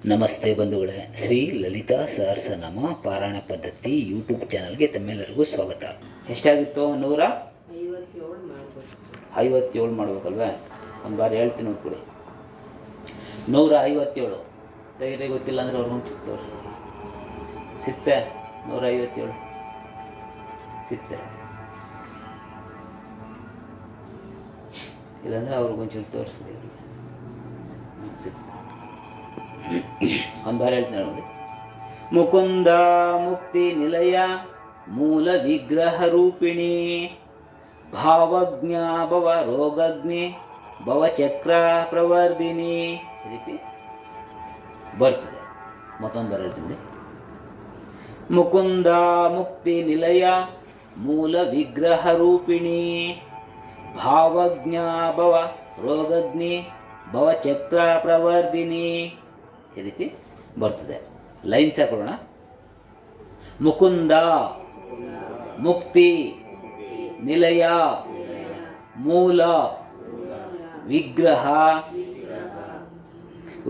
ನಮಸ್ತೆ ಬಂಧುಗಳೇ, ಶ್ರೀ ಲಲಿತಾ ಸಹಸ್ರನಾಮ ಪಾರಾಯಣ ಪದ್ಧತಿ ಯೂಟ್ಯೂಬ್ ಚಾನಲ್ಗೆ ತಮ್ಮೆಲ್ಲರಿಗೂ ಸ್ವಾಗತ. ಎಷ್ಟಾಗಿತ್ತು? 157 ಮಾಡ್ಬೇಕಲ್ವೇ? ಒಂದು ಬಾರಿ ಹೇಳ್ತೀನಿ ನೋಡ್ಕೊಡಿ. 157 ತೆಗೆದ್ರೆ ಗೊತ್ತಿಲ್ಲ ಅಂದರೆ ಅವ್ರಿಗೆ ತೋರಿಸಿ ಸಿಕ್ತೆ. 157 ಸಿಕ್ತೆ, ಇಲ್ಲಾಂದರೆ ಅವ್ರಿಗೊಂಚೂರು ತೋರಿಸ್ಬಿಡಿ. ಅವ್ರಿಗೆ ಸಿಕ್ತೆ. ಒಂದು ಬಾರಿ ಹೇಳ್ತೀನಿ ನೋಡಿ. ಮುಕುಂದ ಮುಕ್ತಿ ನಿಲಯ ಮೂಲ ವಿಗ್ರಹ ರೂಪಿಣಿ ಭಾವಜ್ಞ ಭವ ರೋಗಜ್ಞಿ ಭವಚಕ್ರ ಪ್ರವರ್ಧಿನಿ. ಈ ರೀತಿ ಬರ್ತದೆ. ಮತ್ತೊಂದು ಬಾರಿ ಹೇಳ್ತೀನಿ. ಮುಕುಂದ ಮುಕ್ತಿ ನಿಲಯ ಮೂಲ ವಿಗ್ರಹ ರೂಪಿಣಿ ಭಾವಜ್ಞ ಭವ ರೋಗಜ್ಞಿ ಭವಚಕ್ರ ಪ್ರವರ್ಧಿನಿ. ಈ ರೀತಿ ಬರ್ತದೆ. ಲೈನ್ಸ್ ಹಾಕೊಳ್ಳೋಣ. ಮುಕುಂದ ಮುಕ್ತಿ ನಿಲಯ ಮೂಲ ವಿಗ್ರಹ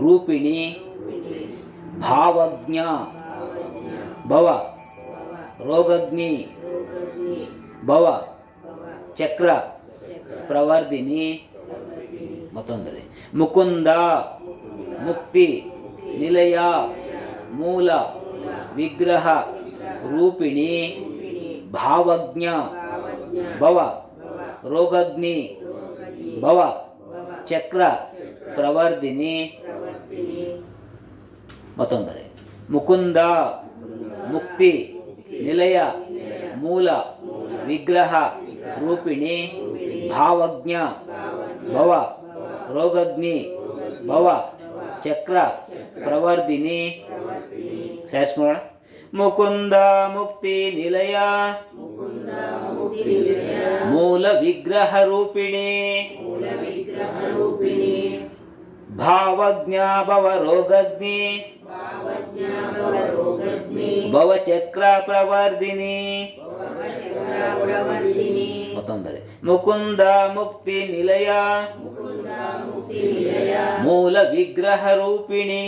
ರೂಪಿಣಿ ಭಾವಜ್ಞ ಭವ ರೋಗಜ್ಞಿ ಭವ ಚಕ್ರ ಪ್ರವರ್ಧಿನಿ. ಮತ್ತೊಂದರೆ ಮುಕುಂದ ಮುಕ್ತಿ ನಿಲಯ ಮೂಲ ವಿಗ್ರಹ ರೂಪಿಣಿ ಭಾವಜ್ಞ ಭವ ರೋಗಜ್ಞಿ ಭವ ಚಕ್ರ ಪ್ರವರ್ಧಿನಿ. ಮತ್ತೊಂದರೆ ಮುಕುಂದ ಮುಕ್ತಿ ನಿಲಯ ಮೂಲ ವಿಗ್ರಹ ರೂಪಿಣಿ ಭಾವಜ್ಞ ಭವ ರೋಗಜ್ಞಿ ಭವ ಚಕ್ರ ಪ್ರವರ್ಧಿನಿ. ಸೇರಿಸ್ಕೊಳ್ಳೋಣ. ಮುಕುಂದ ಮುಕ್ತಿ ನಿಲಯ ಮೂಲ ವಿಗ್ರಹ ರೂಪಿಣಿ ಭಾವಜ್ಞ ಭವ ರೋಗಜ್ಞಿ ಭವಚಕ್ರ ಪ್ರವರ್ಧಿನಿ. ಮತ್ತೊಂದರೆ ಮುಕುಂದ ಮುಕ್ತಿ ನಿಲಯ ಮೂಲ ವಿಗ್ರಹ ರೂಪಿಣಿ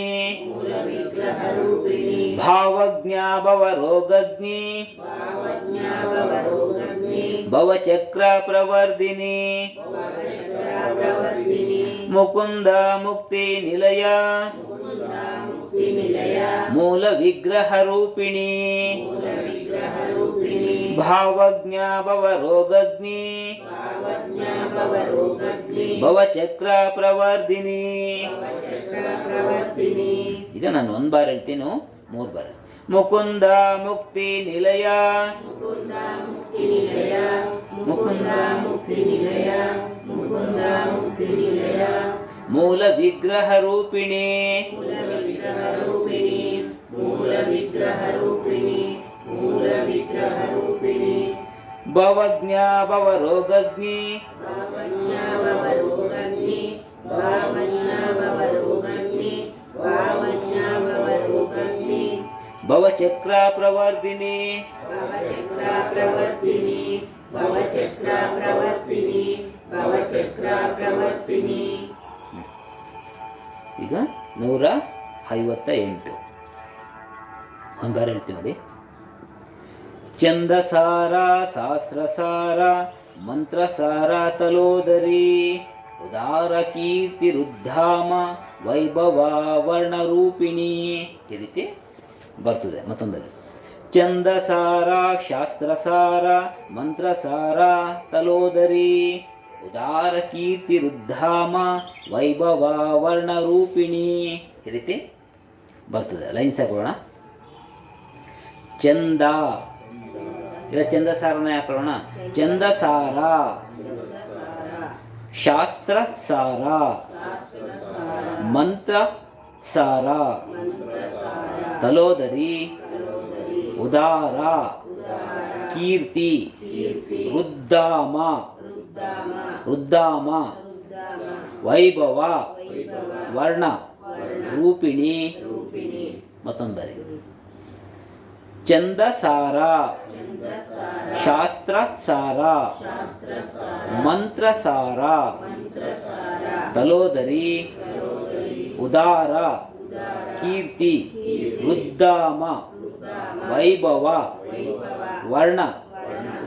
ಭಾವಜ್ಞ ಭವ ರೋಗಜ್ಞಿ ಭವಚಕ್ರ ಪ್ರವರ್ಧಿನಿ. ಮುಕುಂದ ಮುಕ್ತಿ ನಿಲಯ ಮೂಲ ವಿಗ್ರಹ ರೂಪಿಣಿ ಭಾವಜ್ಞ ಭವ ರೋಗಜ್ಞಿ ಭವಚಕ್ರ ಪ್ರವರ್ಧಿನಿ. ಈಗ ನಾನು ಒಂದು ಬಾರಿ ಹೇಳ್ತೀನಿ, 3 ಬಾರಿ. ಮುಕುಂದ ಮುಕ್ತಿ ನಿಲಯ ಮುಕುಂದ ಮುಕ್ತಿ ನಿಲಯ ಮುಕುಂದ ಮುಕ್ತಿ ನಿಲಯ ಮೂಲ ವಿಗ್ರಹ ರೂಪಿಣಿ ಮೂಲ ವಿಗ್ರಹ ರೂಪಿಣಿ ಮೂಲ ವಿಗ್ರಹ ರೂಪಿಣಿ ಭವಜ್ಞ ಭವ ರೋಗಜ್ಞಿ ಭವ ರೋಗಜ್ಞಿ ಭಾವಜ್ಞ ಭವ ರೋಗಜ್ಞಿ ಭಾವಜ್ಞ ಭವ ರೋಗಜ್ಞಿ ಭವಚಕ್ರ ಪ್ರವರ್ಧಿನಿ ಭವಚಕ್ರ ಪ್ರವರ್ಧಿನಿ ಭವಚಕ್ರ ಪ್ರವರ್ಧಿನಿ ಭವಚಕ್ರ ಪ್ರವರ್ಧಿನಿ. ಈಗ 158 ಒಂದು ಬಾರಿ ಹೇಳ್ತೀನಿ ನೋಡಿ. ಛಂದಸಾರ ಶಾಸ್ತ್ರಸಾರ ಮಂತ್ರಸಾರ ತಲೋದರಿ ಉದಾರ ಕೀರ್ತಿ ರುದ್ಧಾಮ ವೈಭವ ವರ್ಣರೂಪಿಣಿ. ಈ ರೀತಿ ಬರ್ತದೆ. ಮತ್ತೊಂದಲ್ಲಿ ಛಂದಸಾರ ಶಾಸ್ತ್ರಸಾರ ಮಂತ್ರಸಾರ ತಲೋದರಿ ಉದಾರ ಕೀರ್ತಿ ರುದ್ಧಾಮ ವೈಭವ ವರ್ಣರೂಪಿಣಿ. ಈ ರೀತಿ ಬರ್ತದೆ. ಲೈನ್ಸ್ ಹಾಕೊಳ್ಳೋಣ. ಚಂದ ಇಲ್ಲ ಚಂದಸಾರನೇ ಹಾಕೊಳ್ಳೋಣ. ಚಂದಸಾರ ಶಾಸ್ತ್ರ ಸಾರ ಮಂತ್ರ ಸಾರ ತಲೋದರಿ ಉದಾರ ಕೀರ್ತಿ ರುದ್ಧಾಮ ರುದ್ಧಾಮ ವೈಭವ ವರ್ಣ ರೂಪಿಣಿ. ಮತ್ತೊಂದು ಬಾರಿ. ಚಂದಸಾರ ಶಾಸ್ತ್ರ ಸಾರ ಮಂತ್ರ ಸಾರ ತಲೋದರಿ ಉದಾರ ಕೀರ್ತಿ ಉದ್ದಾಮ ವೈಭವ ವರ್ಣ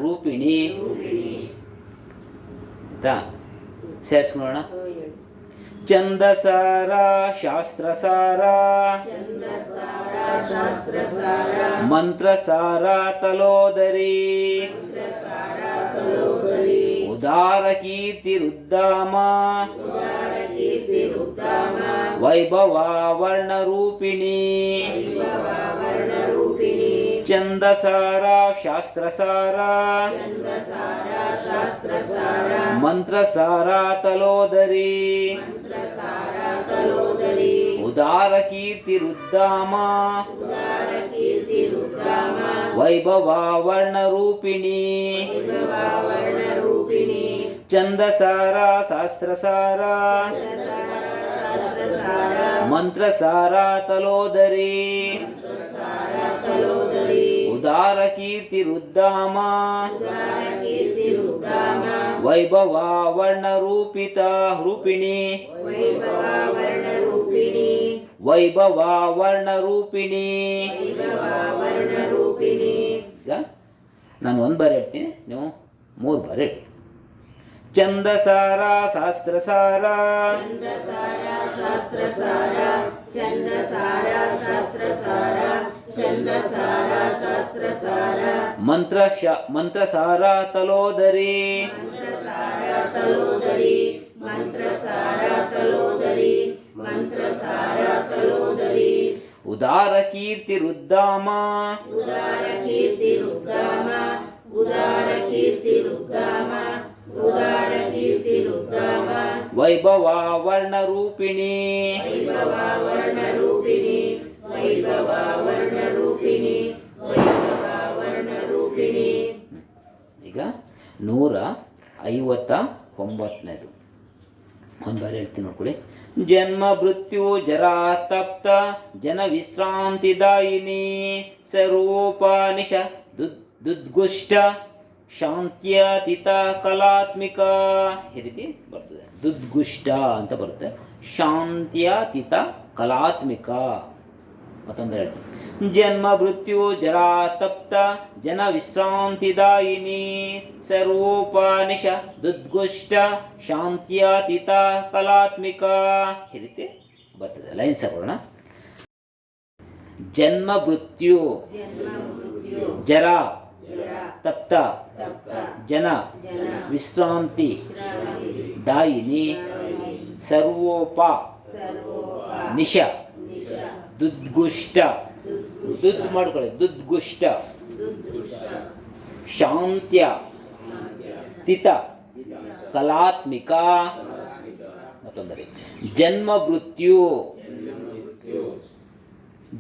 ರೂಪಿಣಿ ಆಯ್ತಾ ಸೇರಿಸ್ಕೊಳ್ಳೋಣ. ಛಂದಸಾರ ಶಾಸ್ತ್ರಸಾರ ಮಂತ್ರಸಾರ ತಲೋದರಿ ಉದಾರ ಕೀರ್ತಿ ರುದ್ದಾಮ ವೈಭವ ವರ್ಣ ರೂಪಿಣಿ ಛಂದಸಾರ ಶಾಸ್ತ್ರಸಾರ ಮಂತ್ರಸಾರ ತಲೋದರಿ ಉದಾರ ಕೀರ್ತಿ ರುದ್ದಾಮ ವೈಭವ ವರ್ಣ ರೂಪಿಣಿ ಛಂದಸಾರ ಶಾಸ್ತ್ರಸಾರ ಮಂತ್ರಸಾರ ತಲೋದರಿ ಉದಾರ ಕೀರ್ತಿ ರುದ್ದಾಮ ವೈಭವ ವರ್ಣ ರೂಪಿತ ರೂಪಿಣಿ ವೈಭವ ವರ್ಣ ರೂಪಿಣಿ. ನಾನು ಒಂದು ಬಾರಿ ಹೇಳ್ತೀನಿ, ನೀವು 3 ಬಾರಿ ಹೇಳಿ. ಛಂದಸಾರ ಶಾಸ್ತ್ರಸಾರ ಮಂತ್ರಸಾರ ತಲೋದರಿ ಉದಾರ ಕೀರ್ತಿ ರುದ್ದಾಮ ವೈಭವ ವರ್ಣ ರೂಪಿಣಿ ಈಗ 159 ಒಂದು ಬಾರಿ ಹೇಳ್ತೀನಿ ನೋಡ್ಕೊಳ್ಳಿ. ಜನ್ಮ ಮೃತ್ಯು ಜರಾ ತಪ್ತ ಜನ ವಿಶ್ರಾಂತಿದಾಯಿನಿ ಸ್ವರೂಪಾನಿಶ ದುದ್ಗುಷ್ಟ ಶಾಂತ್ಯತೀತ ಕಲಾತ್ಮಿಕ. ಈ ರೀತಿ ಬರ್ತದೆ, ದುದ್ಗುಷ್ಟ ಅಂತ ಬರುತ್ತೆ, ಶಾಂತ್ಯತೀತ ಕಲಾತ್ಮಿಕ. ಮತ್ತೊಂದು ಹೇಳ್ತೀನಿ. ಜನ್ಮ ಮೃತ್ಯು ಜರಾ ತಪ್ತ ಜನ ವಿಶ್ರಾಂತಿದಾಯಿನಿ ಸ್ವರೂಪಾನಿಶ ದುದ್ಗುಷ್ಟ ಶಾಂತ್ಯತೀತ ಕಲಾತ್ಮಿಕ. ಈ ರೀತಿ ಬರ್ತದೆ. ಲೈನ್ಸ್ ಹಾಕೋಣ. ಜನ್ಮ ಮೃತ್ಯು ಜರಾ ತಪ್ತ ಜನ ವಿಶ್ರಾಂತಿ ದಾಯಿನಿ ಸರ್ವೋಪ ನಿಶ ದುದ್ಗುಷ್ಟ ದುದ್ ಮಾಡ್ಕೊಳ್ಳಿ ದುದ್ಗುಷ್ಟ ಶಾಂತ್ಯ ತಿತ ಕಲಾತ್ಮಿಕ. ಮತ್ತೊಂದರೆ ಜನ್ಮ ಮೃತ್ಯು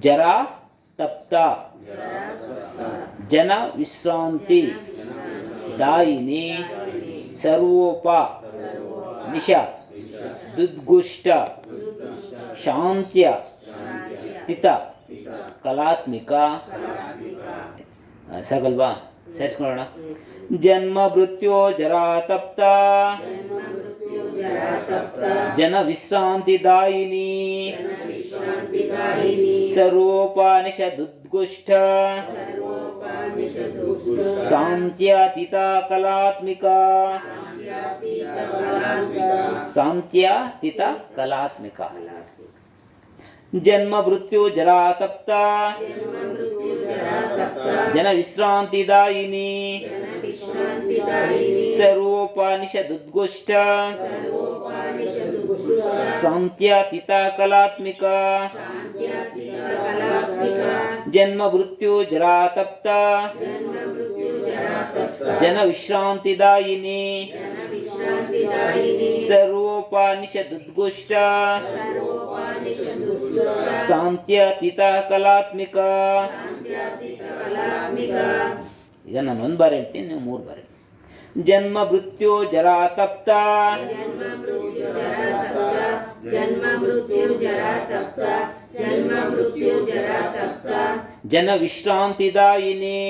ಜರಾ ತಪ್ತ ಜನ ವಿಶ್ರಾಂತಿ ದಾಯಿನಿ ಸರ್ವೋಪ ನಿಶ ದುದ್ಗುಷ್ಟ ಶಾಂತ್ಯ ತಿತ ಕಲಾತ್ಮಿಕ. ಸಾಗಲ್ವಾ? ಸೇರಿಸ್ಕೊಳ್ಳೋಣ. ಜನ್ಮ ಮೃತ್ಯು ಜರಾ ತಪ್ತ ಜನ ವಿಶ್ರಾಂತಿದಾಯಿನಿ ಸರ್ವೋಪಾನಿಷ ದುದ್ಗುಷ್ಟ ಶಾಂತ್ಯತೀತ ಕಲಾತ್ಮಿಕ. ಶಾಂತ್ಯತೀತ ಕಲಾತ್ಮಿಕ. ಜನ್ಮ ಮೃತ್ಯು ಜರಾ ತಪ್ತ ಜನ ವಿಶ್ರಾಂತಿದಾಯಿನಿ ಸರ್ವೋಪನಿಷದುದ್ಗುಷ್ಟ ಶಾಂತ್ಯತೀತ ಕಲಾತ್ಮಿಕ. ಜನ್ಮ ಮೃತ್ಯು ಜರಾ ತಪ್ತ ಜನ ವಿಶ್ರಾಂತಿದಾಯಿನಿ ಸರ್ವೋಪನಿಷದುದ್ಗುಷ್ಟ ಶಾಂತ್ಯತೀತ ಕಲಾತ್ಮಿಕ. ಈಗ ನಾನು ಒಂದು ಬಾರಿ ಹೇಳ್ತೀನಿ, ನೀವು 3 ಬಾರಿ. ಜನ್ಮ ಮೃತ್ಯು ಜರಾ ತಪ್ತ ಜನ ವಿಶ್ರಾಂತಿದಾಯಿನಿ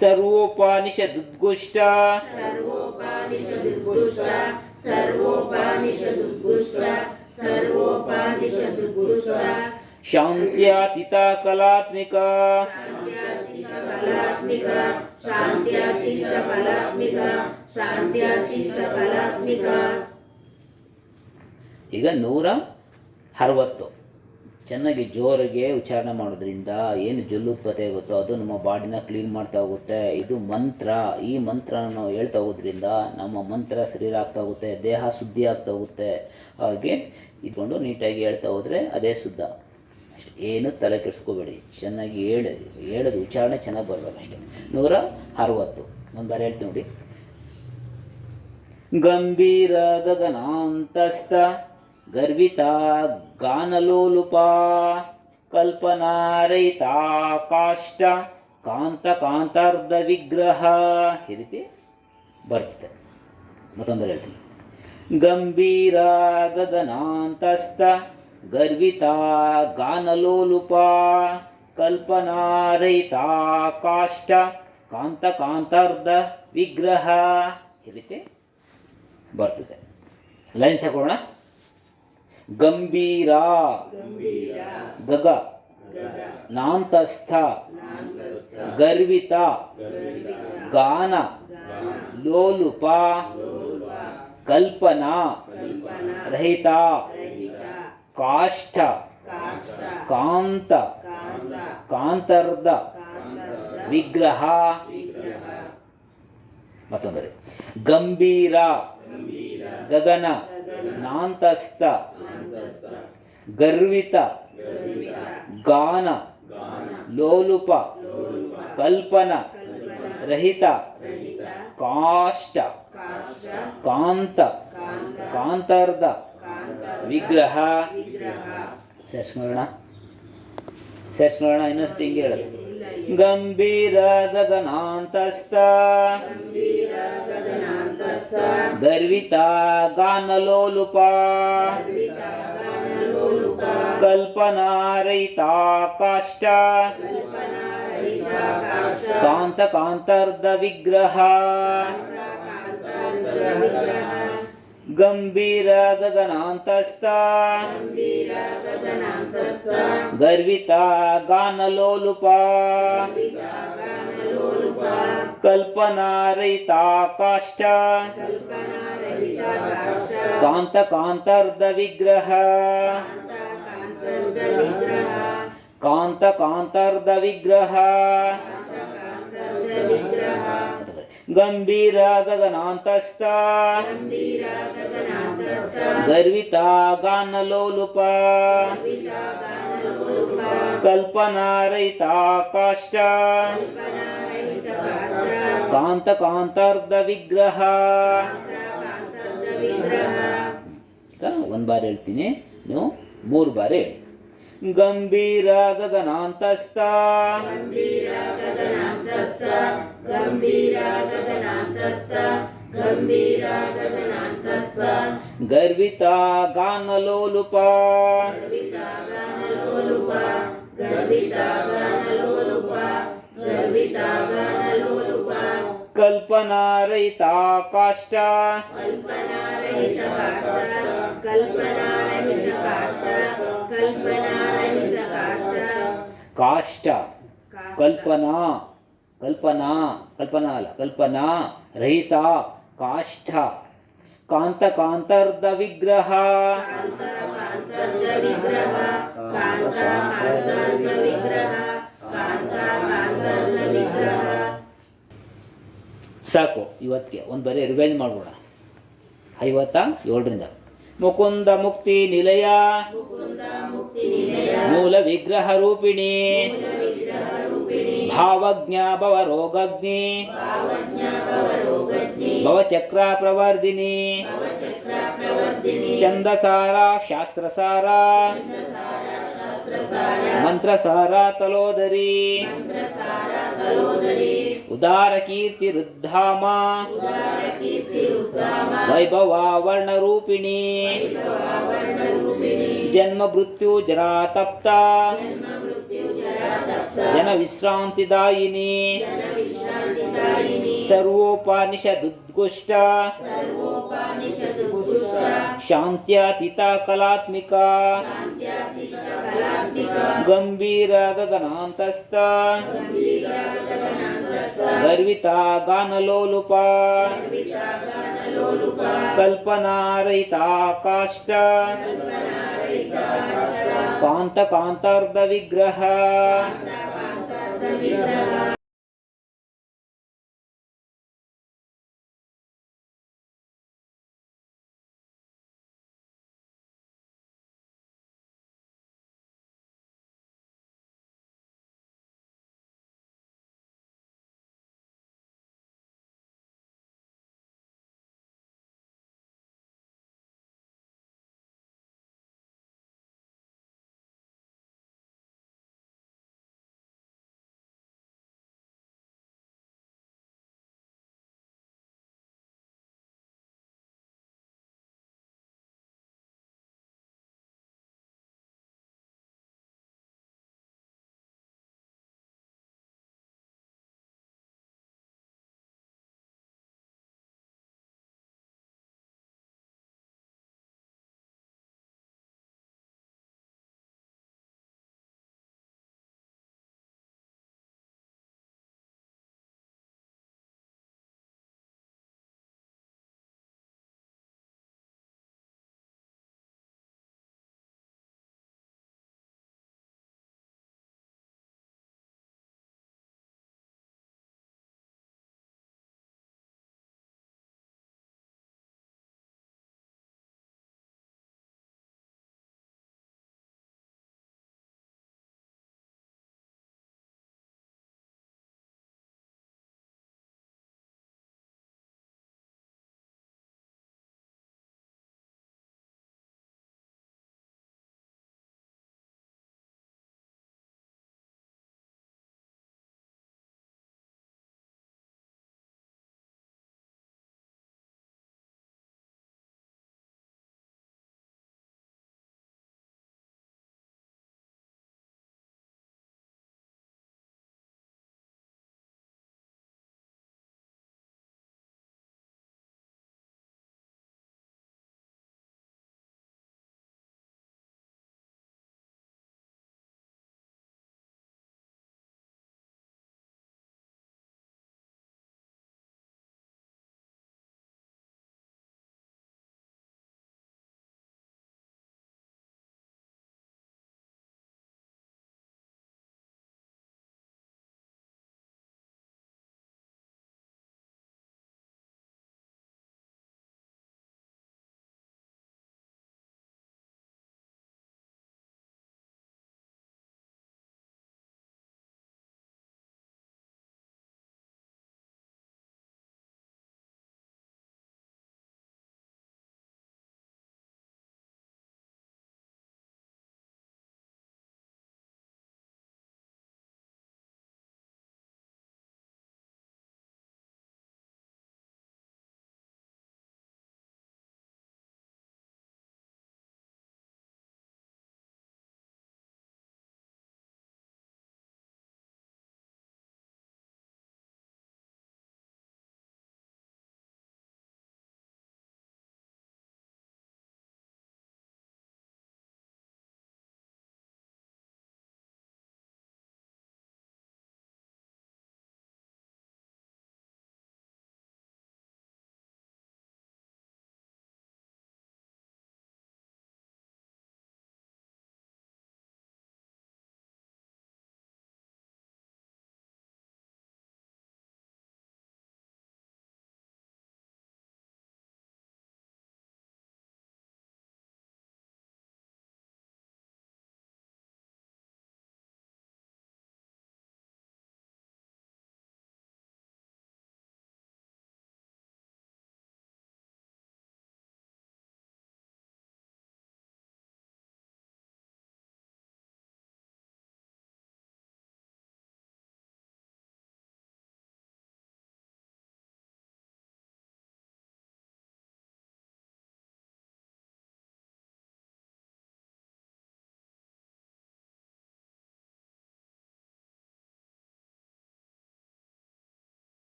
ಸರ್ವೋಪನಿಷದುದ್ಗುಷ್ಟ ಶಾಂತ್ಯಾತೀತ ಕಲಾತ್ಮಿಕ ಈಗ 160 ಚೆನ್ನಾಗಿ ಜೋರಿಗೆ ಉಚ್ಚಾರಣೆ ಮಾಡೋದ್ರಿಂದ ಏನು ಜೊಲ್ಲುತ್ಪತ್ತಿ ಆಗುತ್ತೋ ಅದು ನಮ್ಮ ಬಾಡಿನ ಕ್ಲೀನ್ ಮಾಡ್ತಾ ಹೋಗುತ್ತೆ. ಇದು ಮಂತ್ರ. ಈ ಮಂತ್ರನ ನಾವು ಹೇಳ್ತಾ ಹೋದ್ರಿಂದ ನಮ್ಮ ಮಂತ್ರ ಶರೀರ ಆಗ್ತಾ ಹೋಗುತ್ತೆ, ದೇಹ ಶುದ್ಧಿ ಆಗ್ತಾ ಹೋಗುತ್ತೆ. ಹಾಗೆ ಇದ್ಕೊಂಡು ನೀಟಾಗಿ ಹೇಳ್ತಾ ಹೋದರೆ ಅದೇ ಶುದ್ಧ. ಅಷ್ಟೇ, ಏನು ತಲೆ ಕೆಡಿಸ್ಕೋಬೇಡಿ. ಚೆನ್ನಾಗಿ ಹೇಳೋದು ಉಚ್ಚಾರಣೆ ಚೆನ್ನಾಗಿ ಬರ್ಬೇಕಷ್ಟೆ. 160 ಒಂದು ಬಾರಿ ಹೇಳ್ತೀನಿ ನೋಡಿ. ಗಂಭೀರ ಗಗನಾಂತಸ್ಥ ಗರ್ವಿತ ಗಾನಲೋಲುಪ ಕಲ್ಪನಾರಹಿತ ಕಾಷ್ಟ ಕಾಂತಾರ್ಧ ವಿಗ್ರಹ. ಈ ರೀತಿ ಬರ್ತದೆ. ಮತ್ತೊಂದು ಹೇಳ್ತೀನಿ. ಗಂಭೀರ ಗಗನಾಂತಸ್ಥ ಗರ್ವಿತ ಗಾನಲೋಲುಪ ಕಲ್ಪನಾರಹಿತ ಕಾಷ್ಟ ಕಾಂತಾರ್ಧ ವಿಗ್ರಹ. ಈ ರೀತಿ ಬರ್ತದೆ. ಲೈನ್ಸ್ ಹಾಕೋಣ. ಗಂಭೀರ ಗಗ ನಾಂತಸ್ಥ ಗರ್ವಿತ ಗಾನ ಲೋಲುಪ ಕಲ್ಪನಾ ರಹಿತ ಕಾಷ್ಟ ಕಾಂತಾರ್ಧ ವಿಗ್ರಹ. ಮತ್ತೊಂದರೆ ಗಂಭೀರ ಗಗನ ನಾಂತಸ್ಥ ಗರ್ವಿತ ಗಾನ ಲೋಲುಪ ಕಲ್ಪನ ರಹಿತ ಕಾಷ್ಟ ಕಾಂತಾರ್ಧ ವಿಗ್ರಹ. ಸೇರ್ಸ್ಕೊಳ್ಳೋಣ. ಇನ್ನೊಂದು ಹಿಂಗೆ ಹೇಳೋದು. ಗಂಭೀರ ಗಗನಾಂತಸ್ಥ ಗರ್ವಿತ ಗಾನಲೋಲುಪ ಕಲ್ಪನಾರಹಿತ ಕಾಷ್ಟ ಕಾಂತಾರ್ಧ ವಿಗ್ರಹ. ಗಂಭೀರ ಗಗನಾಂತಸ್ಥ ಗರ್ವಿತ ಗಾನಲೋಲುಪ ಕಲ್ಪನಾರಹಿತ ಕಾಷ್ಟ ಕಾಂತಾರ್ಧ ವಿಗ್ರಹ. ಕಾಂತಾರ್ಧ ವಿಗ್ರಹ. ಗಂಭೀರ ಗಗನಾಂತಸ್ಥ ಗರ್ವಿತ ಗಾನಲೋಲುಪ ಕಲ್ಪನಾರಹಿತ ಕಾಷ್ಟ ಕಾಂತಾರ್ಧ ವಿಗ್ರಹ. ಒಂದು ಬಾರಿ ಹೇಳ್ತೀನಿ, ನೀವು 3 ಬಾರಿ ಹೇಳಿ. ಗಂಭೀರ ಗಗನಾಂತಸ್ಥ ಗರ್ವಿತ ಗಾನಲೋಲುಪ ಕಲ್ಪನಾರಹಿತ ಕಾಷ್ಟ ಕಾಷ್ಟ ಕಲ್ಪನಾ ರಹಿತ ಕಾಷ್ಟ ಕಾಂತಾರ್ಧ ವಿಗ್ರಹ. ಸಾಕು. ಇವತ್ತಿಗೆ ಒಂದು ಬರೀ ರಿವೈಸ್ ಮಾಡೋಣ. 57ರಿಂದ ಮುಕುಂದ ಮುಕ್ತಿ ನಿಲಯ ಮೂಲ ವಿಗ್ರಹ ರೂಪಿಣಿ ಭಾವಜ್ಞ ಭವರೋಗಗ್ನಿ ಭವಚಕ್ರ ಪ್ರವರ್ಧಿನಿ ಛಂದಸಾರ ಶಾಸ್ತ್ರಸಾರ ಮಂತ್ರಸಾರ ತಲೋದರಿ ಉದಾರ ಕೀರ್ತಿ ರುದ್ಧಾಮ ವೈಭವ ವರ್ಣರೂಪಿಣಿ ಜನ್ಮ ಮೃತ್ಯು ಜರಾ ತಪ್ತ ಜನ ವಿಶ್ರಾಂತಿದಾಯಿನಿ ಸರ್ವೋಪನಿಷದುದ್ಗುಷ್ಟ ಶಾಂತ್ಯತೀತ ಕಲಾತ್ಮಿಕ ಗಂಭೀರ ಗಗನಾಂತಸ್ಥ ಗರ್ವಿತ ಗಾನಲೋಲುಪ ಕಲ್ಪನಾರಹಿತ ಕಾಷ್ಟ ಕಾಂತ ಕಾಂತಾರ್ಧ ವಿಗ್ರಹ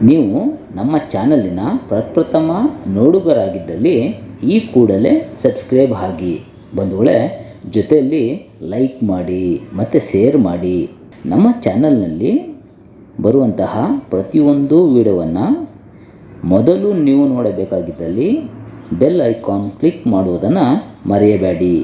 ನೀವು ನಮ್ಮ ಚಾನಲಿನ ಪ್ರಪ್ರಥಮ ನೋಡುಗರಾಗಿದ್ದಲ್ಲಿ ಈ ಕೂಡಲೇ ಸಬ್ಸ್ಕ್ರೈಬ್ ಆಗಿ ಬಂಧುಗಳೇ, ಜೊತೆಯಲ್ಲಿ ಲೈಕ್ ಮಾಡಿ ಮತ್ತು ಶೇರ್ ಮಾಡಿ. ನಮ್ಮ ಚಾನಲ್ನಲ್ಲಿ ಬರುವಂತಹ ಪ್ರತಿಯೊಂದು ವಿಡಿಯೋವನ್ನು ಮೊದಲು ನೀವು ನೋಡಬೇಕಾಗಿದ್ದಲ್ಲಿ ಬೆಲ್ ಐಕಾನ್ ಕ್ಲಿಕ್ ಮಾಡುವುದನ್ನು ಮರೆಯಬೇಡಿ.